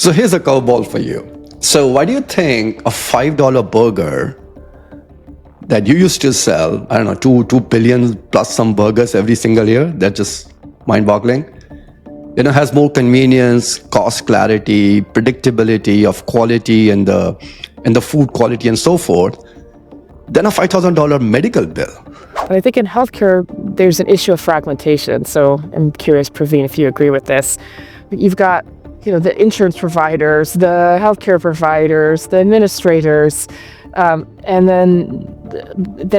So here's a curveball for you. So why do you think a $5 burger that you used to sell, I don't know, 2 billion plus some burgers every single year, that's just mind-boggling, has more convenience, cost clarity, predictability of quality and the food quality and so forth, than a $5,000 medical bill? But I think in healthcare, there's an issue of fragmentation. So I'm curious, Praveen, if you agree with this. You've got the insurance providers, the healthcare providers, the administrators, and then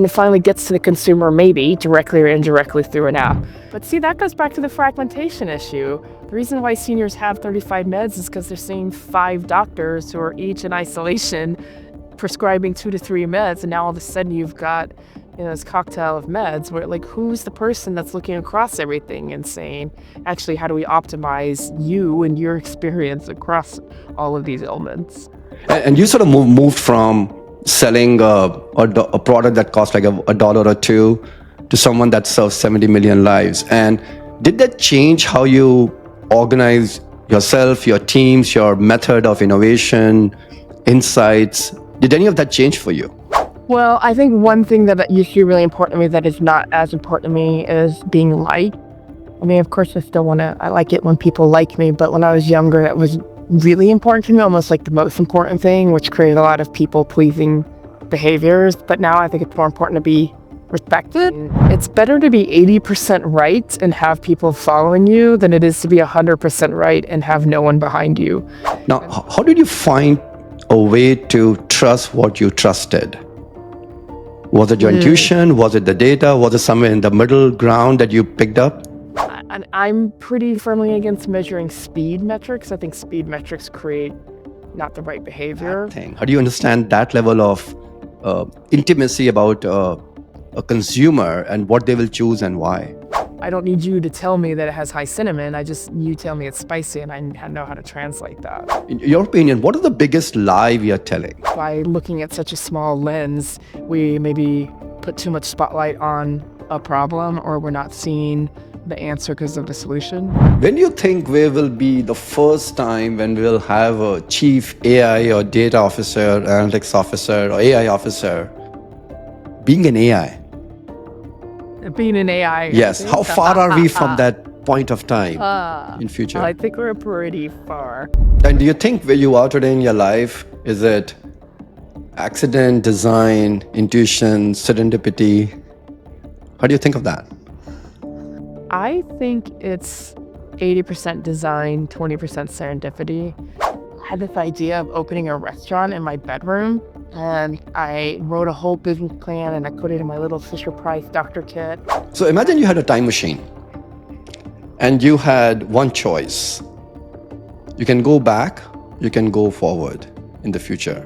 it finally gets to the consumer, maybe directly or indirectly through an app. But see, that goes back to the fragmentation issue. The reason why seniors have 35 meds is because they're seeing 5 doctors who are each in isolation prescribing 2 to 3 meds, and now all of a sudden you've got this cocktail of meds where who's the person that's looking across everything and saying, actually, how do we optimize you and your experience across all of these ailments? And you sort of moved from selling a product that costs like a dollar or two to someone that serves 70 million lives. And did that change how you organize yourself, your teams, your method of innovation, insights? Did any of that change for you? Well, I think one thing that used to be really important to me that is not as important to me is being liked. I mean, of course, I like it when people like me, but when I was younger, that was really important to me, almost like the most important thing, which created a lot of people-pleasing behaviors. But now I think it's more important to be respected. It's better to be 80% right and have people following you than it is to be 100% right and have no one behind you. Now, how did you find a way to trust what you trusted? Was it your intuition? Was it the data? Was it somewhere in the middle ground that you picked up? I'm pretty firmly against measuring speed metrics. I think speed metrics create not the right behavior. How do you understand that level of intimacy about a consumer and what they will choose and why? I don't need you to tell me that it has high cinnamon. You tell me it's spicy, and I know how to translate that. In your opinion, what is the biggest lie we are telling? By looking at such a small lens, we maybe put too much spotlight on a problem, or we're not seeing the answer because of the solution. When do you think we will be the first time when we'll have a chief AI or data officer, analytics officer, or AI officer being an AI? Being an AI. Yes. How far are we from that point of time in future? I think we're pretty far. And do you think where you are today in your life, is it accident, design, intuition, serendipity? How do you think of that? I think it's 80% design, 20% serendipity. I had this idea of opening a restaurant in my bedroom, and I wrote a whole business plan and I put it in my little Fisher-Price doctor kit. So imagine you had a time machine and you had one choice. You can go back, you can go forward in the future.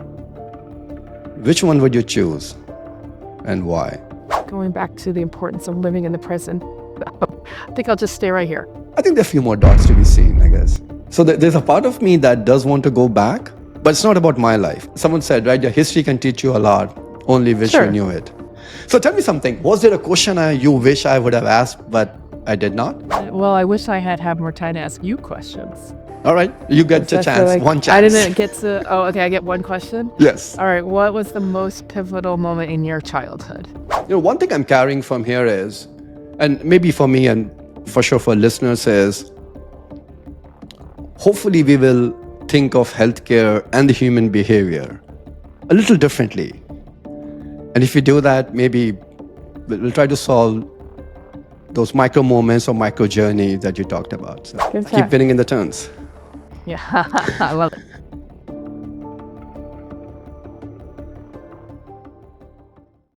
Which one would you choose and why? Going back to the importance of living in the present. I think I'll just stay right here. I think there are a few more dots to be seen, I guess. So there's a part of me that does want to go back, but it's not about my life. Someone said, right, your history can teach you a lot, only wish you knew it. So tell me something. Was there a question you wish I would have asked, but I did not? Well, I wish I had more time to ask you questions. All right, you get a chance, one chance. I didn't get to, I get one question? Yes. All right, what was the most pivotal moment in your childhood? One thing I'm carrying from here is, and maybe for me and for sure for listeners, is hopefully we will think of healthcare and the human behavior a little differently. And if we do that, maybe we'll try to solve those micro moments or micro journeys that you talked about. So keep winning in the turns. Yeah, I love it.